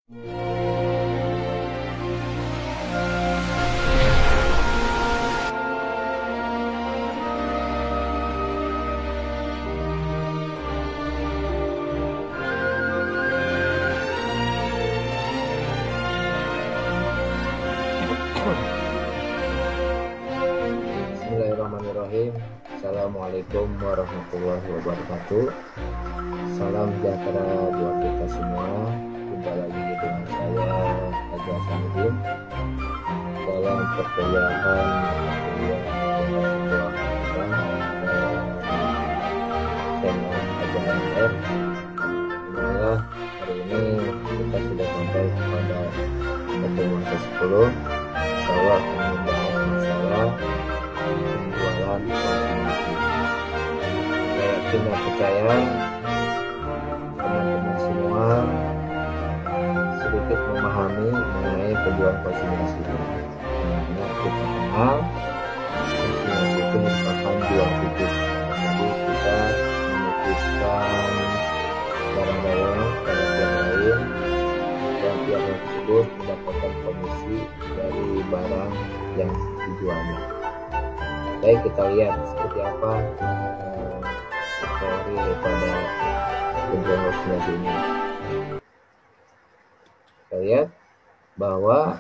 Bismillahirrahmanirrahim. Assalamualaikum warahmatullahi wabarakatuh. Salam sejahtera buat kita semua. Jumpa lagi dengan saya Haji Hasanuddin dalam perkuliahan tema AJMR. Inilah hari ini kita sudah sampai pada pertemuan ke-10. Saya akan membahas masalah penjualan konsumsi. Saya yakin dan percaya teman-teman semua sedikit memahami mengenai penjualan konsumsi. Karena kita kenal konsumsi itu merupakan jual hidup. Jadi kita memutuskan barang-barang pada pihak lain dan pihak tersebut mendapatkan komisi dari barang yang dijualnya. Baik, kita lihat seperti apa teori daripada penjualan konsinyasi ini. Kita lihat bahwa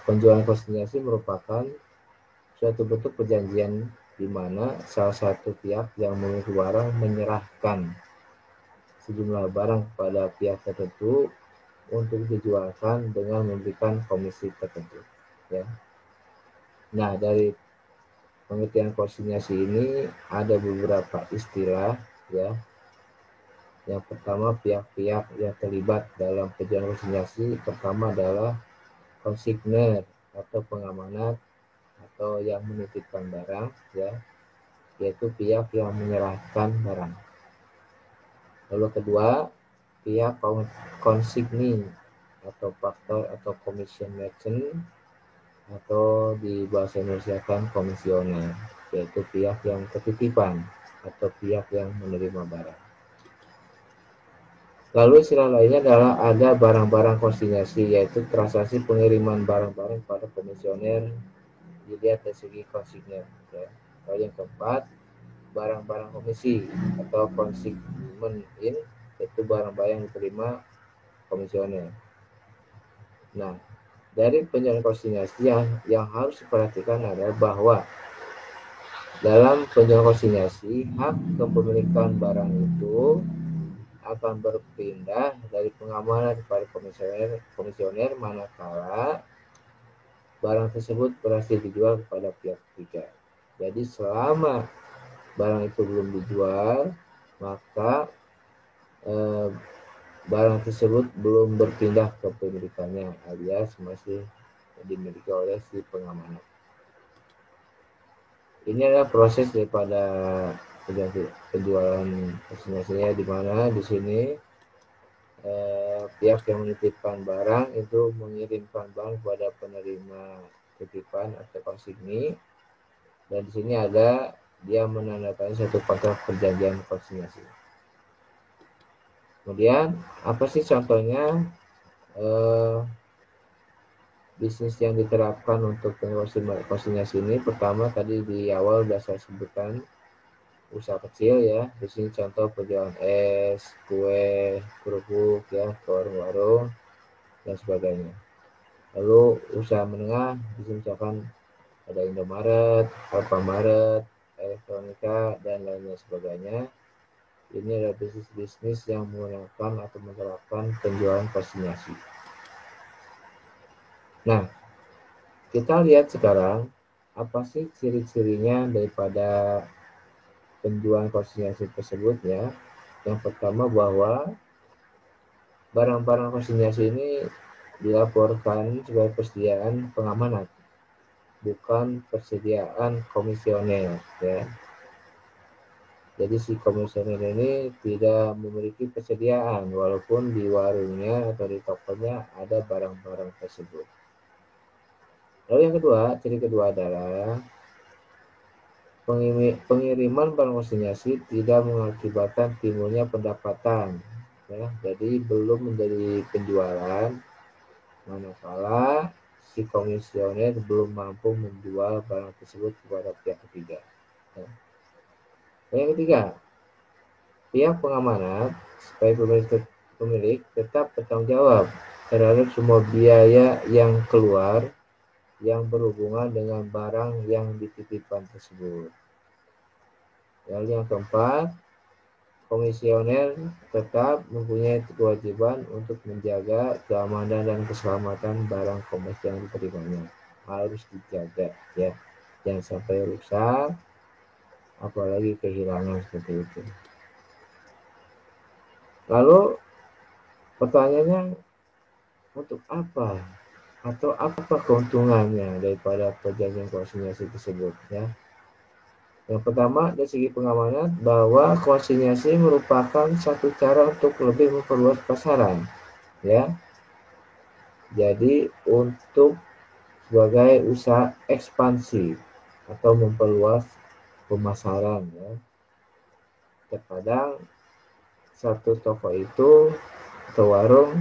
penjualan konsinyasi merupakan suatu bentuk perjanjian di mana salah satu pihak yang memiliki barang menyerahkan sejumlah barang kepada pihak tertentu untuk dijualkan dengan memberikan komisi tertentu. Ya. Nah, dari pengertian konsinyasi ini ada beberapa istilah, ya. Yang pertama, pihak-pihak yang terlibat dalam penjualan konsinyasi pertama adalah konsigner atau pengamanat atau yang menitipkan barang, ya, yaitu pihak yang menyerahkan barang. Lalu kedua, pihak konsigni atau faktor atau commission merchant atau di bahasa Indonesia kan komisioner, yaitu pihak yang ketitipan atau pihak yang menerima barang. Lalu istilah lainnya adalah ada barang-barang konsinyasi, yaitu transaksi pengiriman barang-barang pada komisioner dilihat dari segi konsigner. Ya. Lalu yang keempat, barang-barang komisi atau consignment in, yaitu barang-barang yang diterima komisioner. Nah, dari penjualan konsinyasi yang harus diperhatikan adalah bahwa dalam penjualan konsinyasi, hak kepemilikan barang itu akan berpindah dari pengamanan kepada komisioner manakala barang tersebut berhasil dijual kepada pihak ketiga. Jadi selama barang itu belum dijual, maka barang tersebut belum berpindah ke pemilikannya, alias masih dimiliki oleh si pengamanat. Ini adalah proses daripada penjualan konsinyasinya, di mana di sini pihak yang menitipkan barang itu mengirimkan barang kepada penerima titipan atau konsigni, dan di sini ada dia menandatangani satu kontrak perjanjian konsinyasi. Kemudian apa sih contohnya bisnis yang diterapkan untuk konsinyasi ini? Pertama, tadi di awal sudah saya sebutkan usaha kecil, ya. Di sini contoh penjualan es, kue, kerupuk, ya, ke warung-warung dan sebagainya. Lalu usaha menengah, di sini misalkan ada Indomaret, Alfamaret, elektronika dan lainnya sebagainya. Ini adalah bisnis-bisnis yang menggunakan atau menerapkan penjualan konsinyasi. Nah, kita lihat sekarang apa sih ciri-cirinya daripada penjualan konsinyasi tersebut, ya. Yang pertama, bahwa barang-barang konsinyasi ini dilaporkan sebagai persediaan pengamanat, bukan persediaan komisioner, ya. Jadi si komisioner ini tidak memiliki persediaan walaupun di warungnya atau di tokonya ada barang-barang tersebut. Lalu yang kedua, ciri kedua adalah pengiriman barang konsinyasi tidak mengakibatkan timbulnya pendapatan, ya. Jadi belum menjadi penjualan, manakala si komisioner belum mampu menjual barang tersebut kepada pihak ketiga. Yang ketiga, pihak pengamanat sebagai pemilik tetap bertanggung jawab terhadap semua biaya yang keluar yang berhubungan dengan barang yang dititipkan tersebut. Lalu yang keempat, komisioner tetap mempunyai kewajiban untuk menjaga keamanan dan keselamatan barang komersial yang diterimanya. Harus dijaga ya, jangan sampai rusak, apalagi kehilangan seperti itu. Lalu pertanyaannya, untuk apa atau apa keuntungannya daripada perjanjian konsinyasi tersebut ya? Yang pertama, dari segi pengamanan, bahwa konsinyasi merupakan satu cara untuk lebih memperluas pasaran, ya. Jadi untuk sebagai usaha ekspansi atau memperluas pemasaran, ya. Terkadang satu toko itu atau warung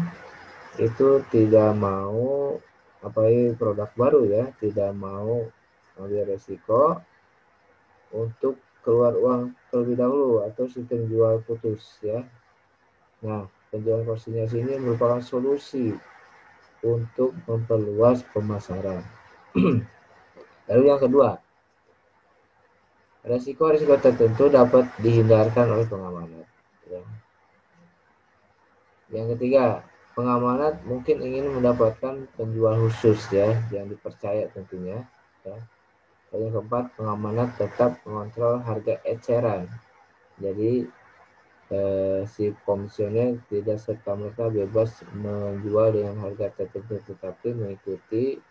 itu tidak mau apalagi produk baru ya, tidak mau ambil resiko untuk keluar uang terlebih dahulu atau sistem jual putus ya. Nah, penjualan konsinyasi ini merupakan solusi untuk memperluas pemasaran. Lalu yang kedua, resiko-resiko tertentu dapat dihindarkan oleh pengamanan. Ya. Yang ketiga, pengamanan mungkin ingin mendapatkan penjual khusus ya, yang dipercaya tentunya. Ya. Dan yang keempat, pengamanan tetap mengontrol harga eceran. Jadi si komisioner tidak serta-merta bebas menjual dengan harga tertentu, tetapi mengikuti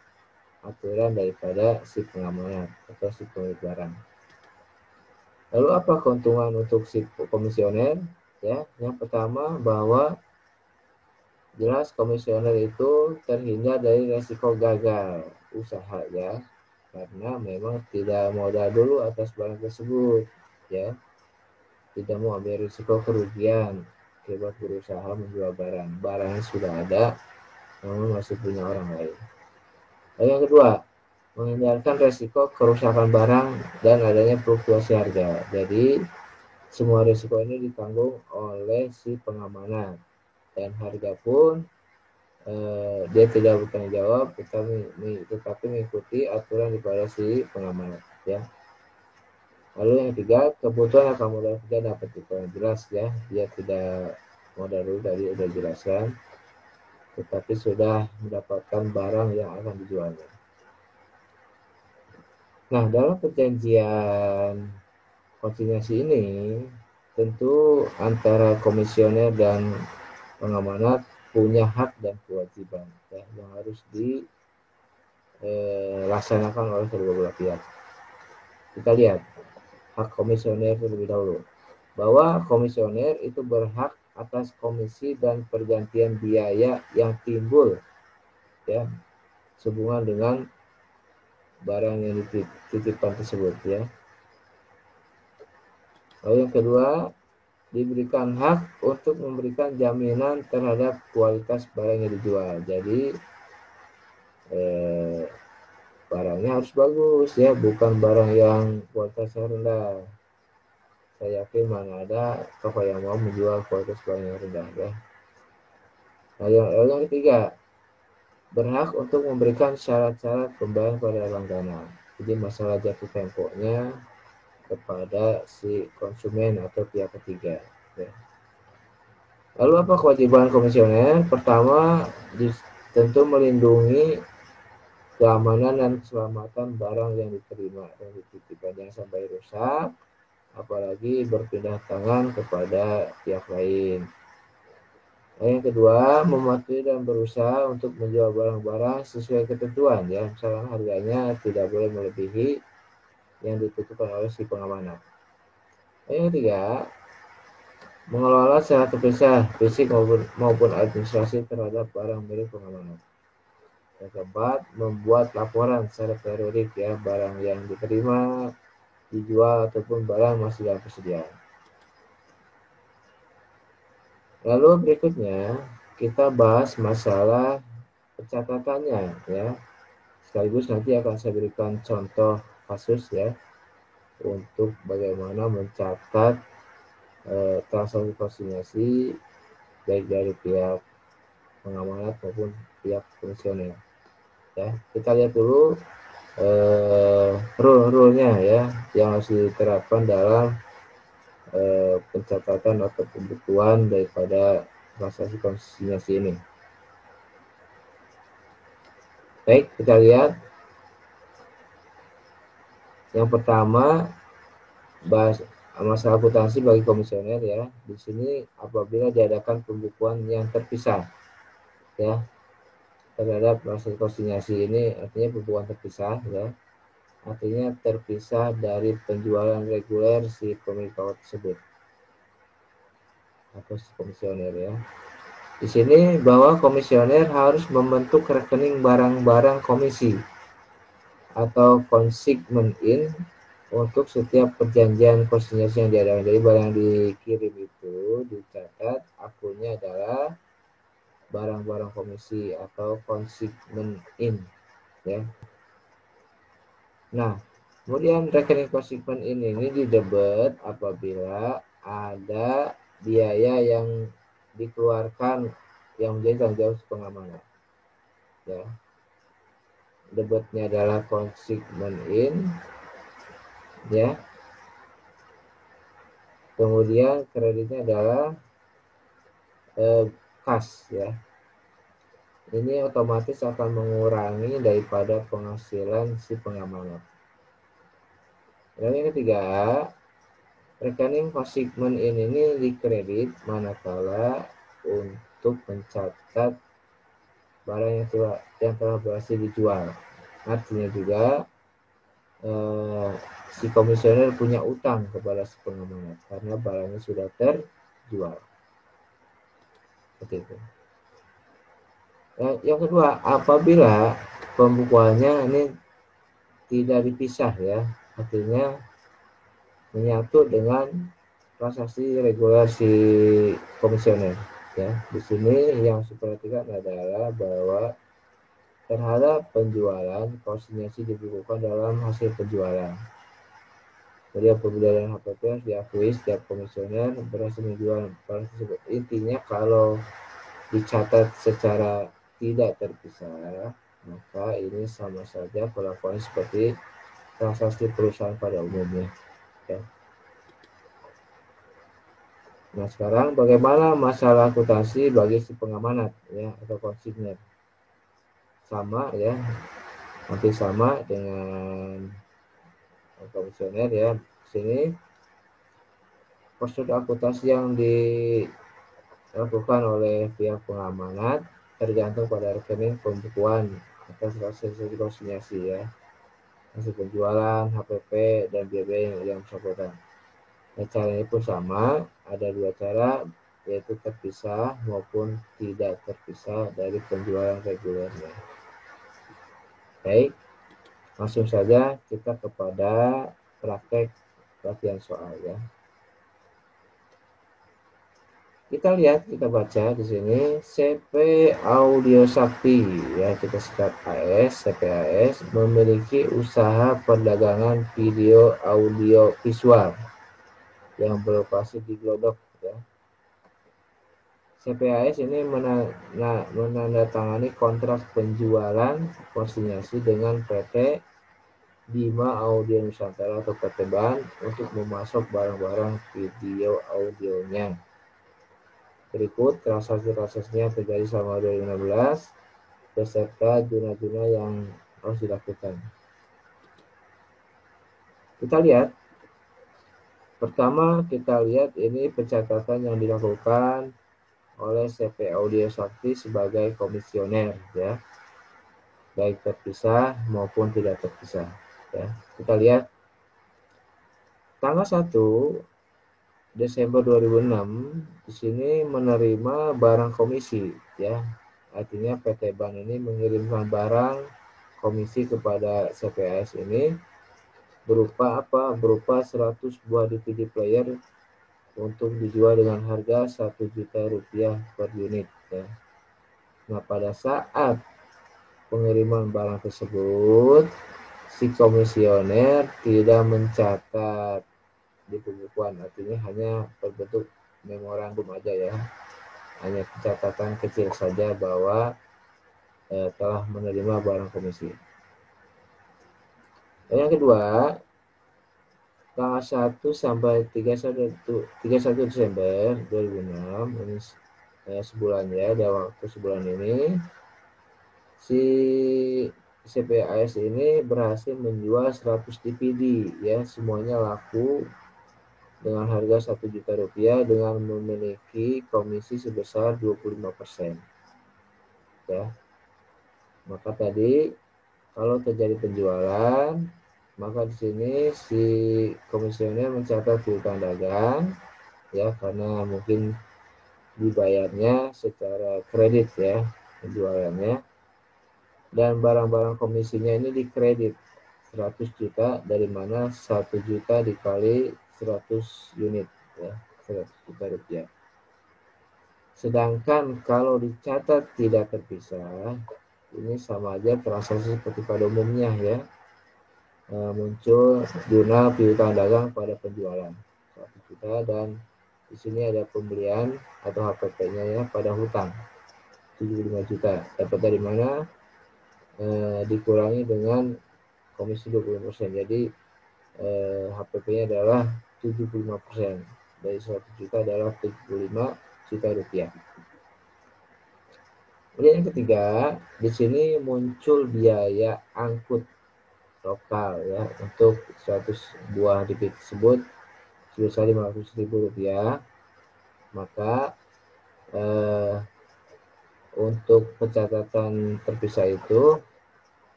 aturan daripada si pengamanan atau si pemilik barang. Lalu apa keuntungan untuk si komisioner? Ya, yang pertama bahwa jelas komisioner itu terhindar dari resiko gagal usaha ya, karena memang tidak modal dulu atas barang tersebut ya, tidak mau ambil risiko kerugian akibat berusaha menjual barangnya sudah ada namun masih punya orang lain. Lalu yang kedua, menghindarkan resiko kerusakan barang dan adanya fluktuasi harga. Jadi semua risiko ini ditanggung oleh si pengamanan dan harga pun dia tidak bertanggung jawab, tetapi mengikuti aturan daripada si pengamanan ya. Lalu yang ketiga, kebutuhan akan modal kerja dapat diperoleh jelas ya, dia tidak modal dulu tadi sudah jelaskan, tetapi sudah mendapatkan barang yang akan dijualnya. Nah, dalam perjanjian konsinyasi ini, tentu antara komisioner dan pengamanat punya hak dan kewajiban ya, yang harus dilaksanakan oleh kedua belah pihak. Kita lihat hak komisioner terlebih dahulu, bahwa komisioner itu berhak atas komisi dan pergantian biaya yang timbul ya sehubungan dengan barang yang dititipkan tersebut ya. Lalu yang kedua, diberikan hak untuk memberikan jaminan terhadap kualitas barang yang dijual. Jadi barangnya harus bagus ya, bukan barang yang kualitasnya rendah. Saya yakin mana ada toko yang mau menjual kualitas barang yang rendah ya. Nah, yang ketiga, berhak untuk memberikan syarat-syarat pembayaran pada langganan. Jadi masalah jatuh temponya kepada si konsumen atau pihak ketiga. Ya. Lalu apa kewajiban komisioner? Pertama, tentu melindungi keamanan dan keselamatan barang yang diterima dan dititipkan, jangan sampai rusak, apalagi berpindah tangan kepada pihak lain. Yang kedua, mematuhi dan berusaha untuk menjual barang-barang sesuai ketentuan ya, misalnya harganya tidak boleh melebihi yang ditentukan oleh si pengamanan. Yang ketiga, mengelola secara terpisah fisik maupun administrasi terhadap barang milik pengamanan. Yang keempat, membuat laporan secara periodik ya, barang yang diterima, dijual ataupun barang masih dalam persediaan. Lalu berikutnya kita bahas masalah pencatatannya ya. Sekaligus nanti akan saya berikan contoh kasus ya untuk bagaimana mencatat transaksi konsinyasi baik dari pihak pengamanat maupun pihak komisioner. Ya, kita lihat dulu rule-nya ya yang harus diterapkan dalam pencatatan atau pembukuan daripada transaksi konsinyasi ini. Baik, kita lihat. Yang pertama, bahas masalah akuntansi bagi komisioner ya. Di sini apabila diadakan pembukuan yang terpisah ya terhadap transaksi konsinyasi ini, artinya pembukuan terpisah ya. Artinya terpisah dari penjualan reguler si pemilik pawai tersebut atau si komisioner ya. Di sini bahwa komisioner harus membentuk rekening barang-barang komisi atau consignment in untuk setiap perjanjian konsinyasi yang diadakan. Jadi barang yang dikirim itu dicatat akunnya adalah barang-barang komisi atau consignment in ya. Nah, kemudian rekening consignment in ini didebet apabila ada biaya yang dikeluarkan yang menjadi tanggung jawab pengamanan ya. Debetnya adalah consignment in ya. Kemudian kreditnya adalah kas ya. Ini otomatis akan mengurangi daripada penghasilan si pengamanat. Dan yang ketiga, rekening consignment ini dikredit manakala untuk mencatat barang yang telah berhasil dijual. Artinya juga si komisioner punya utang kepada si pengamanat karena barangnya sudah terjual. Seperti itu. Yang kedua, apabila pembukuannya ini tidak dipisah ya, artinya menyatu dengan transaksi reguler si komisioner ya. Di sini yang saya perhatikan adalah bahwa terhadap penjualan konsinyasi dibukukan dalam hasil penjualan. Jadi apabila dalam HPP harus diakui setiap komisioner berhasil menjual barang tersebut. Intinya kalau dicatat secara tidak terpisah, maka ini sama saja perlakuan seperti transaksi perusahaan pada umumnya. Ya. Nah sekarang bagaimana masalah akuntansi bagi si pengamanat ya atau konsigner? Sama ya, hampir sama dengan komisioner ya. Di sini prosedur akuntansi yang dilakukan oleh pihak pengamanat tergantung pada rekening pembukuan atas transaksi konsinyasi ya, hasil penjualan, HPP dan biaya yang bersangkutan. Nah, caranya pun sama, ada dua cara yaitu terpisah maupun tidak terpisah dari penjualan regulernya. Baik, langsung saja kita kepada praktek latihan soal ya. Kita lihat, kita baca di sini CP Audio Sakti ya, kita singkat AS, CP AS memiliki usaha perdagangan video audio visual yang berlokasi di Glodok ya. CPAS ini menandatangani kontrak penjualan konsinyasi dengan PT Bima Audio Nusantara atau PT BAN untuk memasok barang-barang video audionya. Berikut transaksi-transaksinya terjadi selama 2016 beserta zona-zona yang harus dilakukan. Kita lihat. Pertama kita lihat ini pencatatan yang dilakukan oleh CP Audio Sakti sebagai komisioner ya. Baik terpisah maupun tidak terpisah ya. Kita lihat tanggal 1 Desember 2006 di sini menerima barang komisi ya. Artinya PT BAN ini mengirimkan barang komisi kepada CPAS ini berupa apa? Berupa 100 buah DVD player untuk dijual dengan harga Rp1 juta per unit ya. Nah, pada saat pengiriman barang tersebut, si komisioner tidak mencatat di pembukuan, artinya hanya berbentuk memorandum aja ya, hanya catatan kecil saja bahwa telah menerima barang komisi. Dan yang kedua, tanggal 1 sampai 31 Desember 2006, ini sebulan ya, dalam waktu sebulan ini, si CPAS ini berhasil menjual 100 DVD ya, semuanya laku dengan harga 1 juta rupiah dengan memiliki komisi sebesar 25%. Ya. Maka tadi kalau terjadi penjualan, maka di sini si komisioner mencatat piutang dagang ya, karena mungkin dibayarnya secara kredit ya penjualannya, dan barang-barang komisinya ini dikredit 100 juta, dari mana 1 juta dikali 100 unit ya, 100 juta rupiah. Sedangkan kalau dicatat tidak terpisah, ini sama aja transaksi seperti pada umumnya ya, muncul jurnal piutang dagang pada penjualan 1 juta, dan di sini ada pembelian atau HPP-nya ya pada hutang 75 juta. Dapat dari mana? Dikurangi dengan komisi 20%. Jadi HPP-nya adalah 75%. Dari 100 juta adalah 75 juta rupiah. Kemudian yang ketiga, di sini muncul biaya angkut lokal ya untuk 100 buah DVD tersebut sebesar 500.000 rupiah. Maka untuk pencatatan terpisah itu,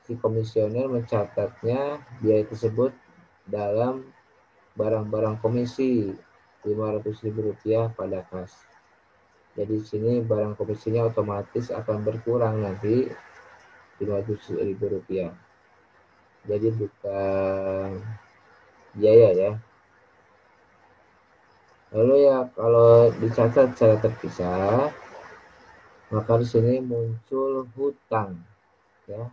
si komisioner mencatatnya biaya tersebut dalam barang-barang komisi 500.000 rupiah pada kas. Jadi di sini barang komisinya otomatis akan berkurang nanti 500.000 rupiah. Jadi bukan biaya ya. Lalu ya kalau dicatat secara terpisah, maka di sini muncul hutang ya.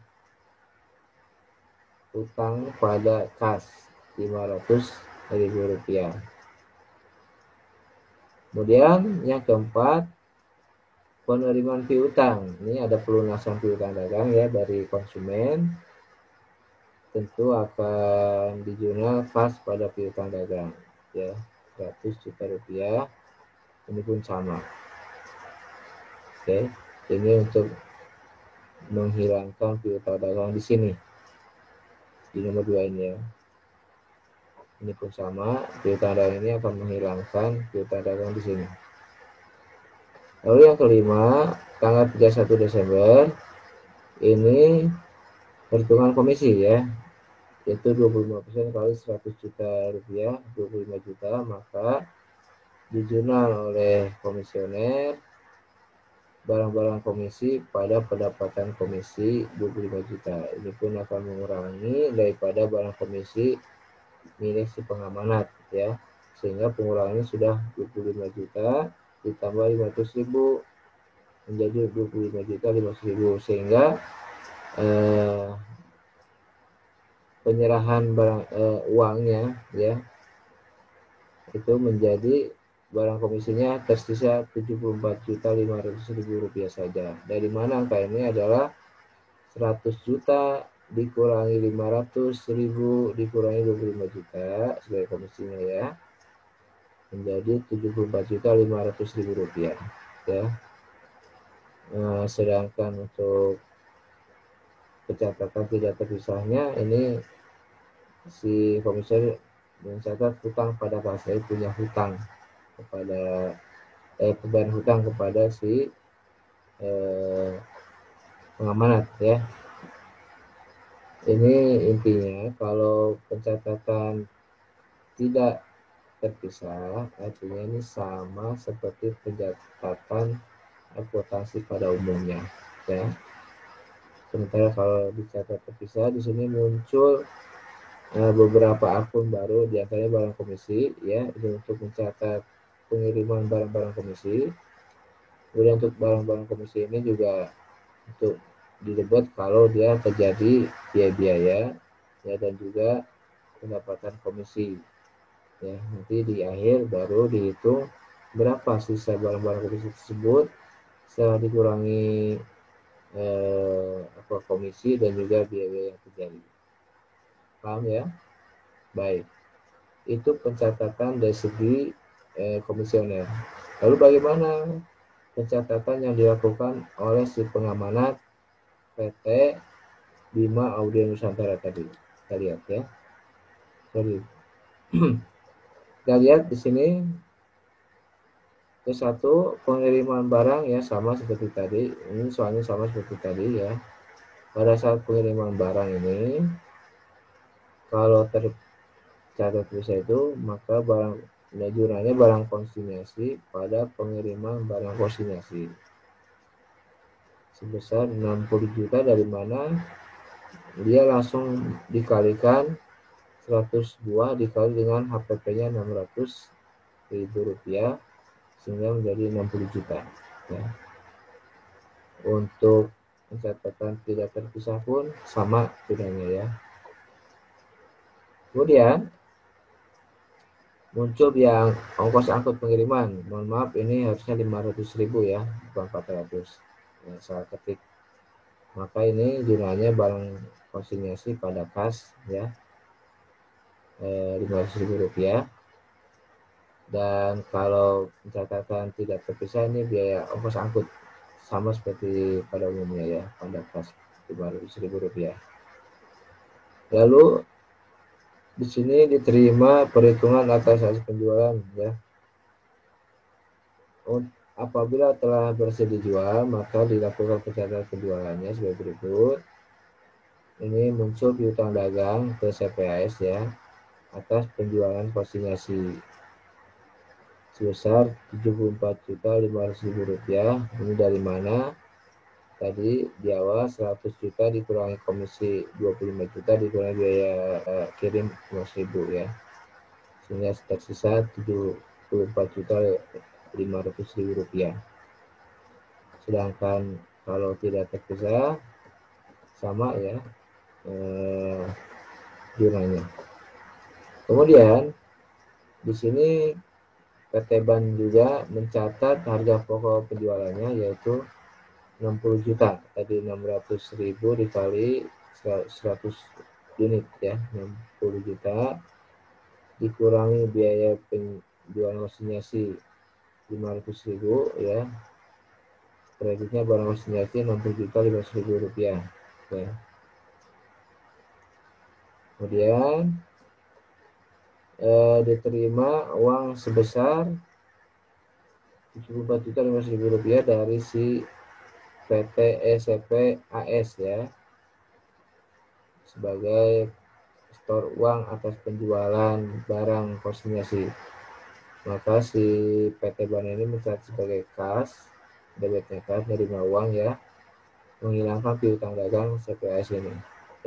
Hutang pada kas 500.000 rupiah. Kemudian yang keempat, penerimaan piutang. Ini ada pelunasan piutang dagang ya dari konsumen. Tentu akan dijurnal pas pada piutang dagang ya, 100 juta rupiah. Ini pun sama. Oke, ini untuk menghilangkan piutang dagang di sini. Di nomor 2 ini ya. Ini pun sama, piutang dagang ini akan menghilangkan piutang dagang di sini. Lalu yang kelima, tanggal 31 Desember, ini perhitungan komisi ya, yaitu 25% kali 100 juta rupiah, 25 juta, maka dijurnal oleh komisioner barang-barang komisi pada pendapatan komisi 25 juta. Ini pun akan mengurangi daripada barang komisi milik si pengamanat ya, sehingga pengurangannya sudah 25 juta ditambah 500.000 menjadi 25 juta 500.000, sehingga penyerahan barang uangnya ya itu menjadi barang komisinya tersisa 74.500.000 rupiah saja. Dari mana angka ini adalah 100 juta dikurangi 500.000 dikurangi 25 juta sebagai komisinya ya, menjadi 74.500.000 rupiah ya. Sedangkan untuk pencatatan tidak terpisahnya, ini si komisioner mencatat hutang pada kas, saya punya hutang kepada pembayaran hutang kepada si pengamanat ya. Ini intinya kalau pencatatan tidak terpisah, artinya ini sama seperti pencatatan akuntansi pada umumnya ya. Sementara kalau dicatat terpisah, di sini muncul beberapa akun baru, diantaranya barang komisi ya, ini untuk mencatat pengiriman barang-barang komisi. Kemudian untuk barang-barang komisi ini juga untuk didebut kalau dia terjadi biaya-biaya ya, dan juga pendapatan komisi ya. Nanti di akhir baru dihitung berapa sisa barang-barang komisi tersebut setelah dikurangi komisi dan juga biaya yang terjadi. Paham ya? Baik. Itu pencatatan dari segi komisioner. Lalu bagaimana pencatatan yang dilakukan oleh si pengamanat PT Bima Audio Nusantara tadi? Kita lihat ya. Sorry. Kita lihat di sini. Yang satu, pengiriman barang ya sama seperti tadi. Ini soalnya sama seperti tadi ya. Pada saat pengiriman barang ini, kalau tercatat bisa itu, maka jurnalnya barang konsinyasi pada pengiriman barang konsinyasi sebesar 60 juta, dari mana dia langsung dikalikan 100 buah dikali dengan HPP-nya 600.000 rupiah, sehingga menjadi 60 juta ya. Untuk pencatatan tidak terpisah pun sama jurnalnya ya. Kemudian muncul yang ongkos angkut pengiriman. Mohon maaf, ini harusnya 500.000 ya, bukan 400 ya, salah ketik. Maka ini jurnalnya barang konsinyasi pada kas ya, 500.000 rupiah. Dan kalau pencatatan tidak terpisah, ini biaya ongkos angkut sama seperti pada umumnya ya, pada kas 500.000 rupiah. Lalu di sini diterima perhitungan atas hasil penjualan ya. Apabila telah berhasil dijual, maka dilakukan pencatatan penjualannya sebagai berikut. Ini muncul piutang dagang ke CPAS ya, atas penjualan konsinyasi sebesar 74.500.000 rupiah. Ini dari mana? Tadi di awal 100 juta dikurangi komisi 25 juta dikurangi biaya kirim 15.000 ya, sehingga tersisa 74.500.000 rupiah. Sedangkan kalau tidak terpisah sama ya jurnalnya. Kemudian di sini PT Ban juga mencatat harga pokok penjualannya yaitu 60 juta. Tadi 600.000 dikali 100 unit ya, 60 juta dikurangi biaya penjualan konsinyasi 500.000 ya. Kreditnya barang konsinyasi 60.500.000 rupiah ya. Kemudian diterima uang sebesar 74.500.000 rupiah dari si PT ECP AS ya, sebagai store uang atas penjualan barang konsinyasi. Maka si PT Ban ini mencatat sebagai kas, debitnya kas, menerima uang ya, menghilangkan piutang dagang CPAS ini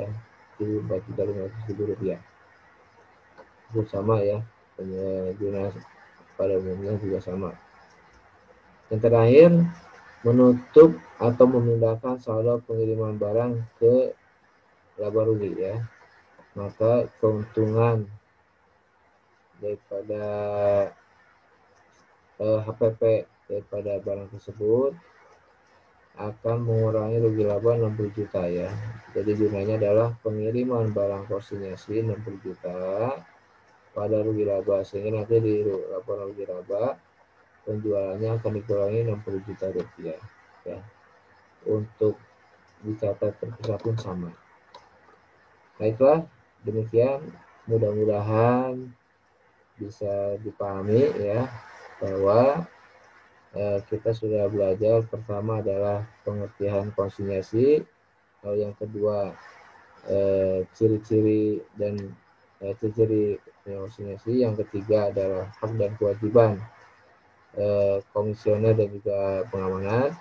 ya, 74.500.000 rupiah. Itu sama ya, jurnal pada umumnya juga sama. Yang terakhir, menutup atau memindahkan saldo pengiriman barang ke laba rugi ya. Maka keuntungan daripada HPP daripada barang tersebut akan mengurangi rugi laba 60 juta ya. Jadi jurnalnya adalah pengiriman barang konsinyasi 60 juta pada rugi laba, sehingga nanti di laporan rugi laba penjualannya akan dikurangi 60 juta rupiah ya. Untuk dicatat terpisah pun sama. Baiklah, demikian, mudah-mudahan bisa dipahami ya, bahwa kita sudah belajar. Pertama adalah pengertian konsinyasi, lalu yang kedua ciri-ciri dan ciri-ciri konsinyasi, yang ketiga adalah hak dan kewajiban komisioner dan juga pengamanat,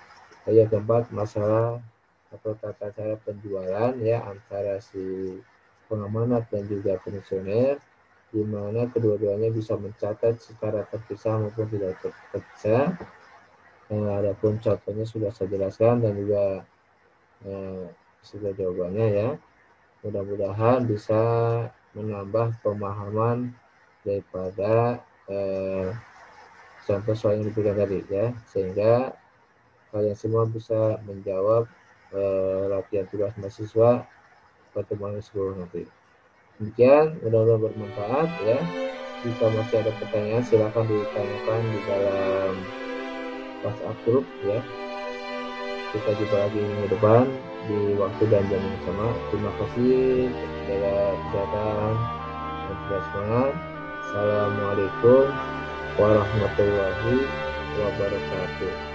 lalu yang keempat masalah atau tata cara penjualan ya antara si pengamanat dan juga komisioner, di mana kedua-duanya bisa mencatat secara terpisah maupun tidak terpisah. Adapun contohnya sudah saya jelaskan, dan juga Sudah jawabannya ya. Mudah-mudahan bisa menambah pemahaman daripada contoh soal yang diberikan tadi ya, sehingga kalian semua bisa menjawab latihan tugas mahasiswa pertemuan sebelum nanti. Demikian, mudah-mudahan bermanfaat ya. Jika masih ada pertanyaan, silakan ditanyakan di dalam WhatsApp grup ya. Kita jumpa lagi minggu depan di waktu dan jam yang sama. Terima kasih, jaga kesehatan dan tetap semangat. Assalamualaikum warahmatullahi wabarakatuh.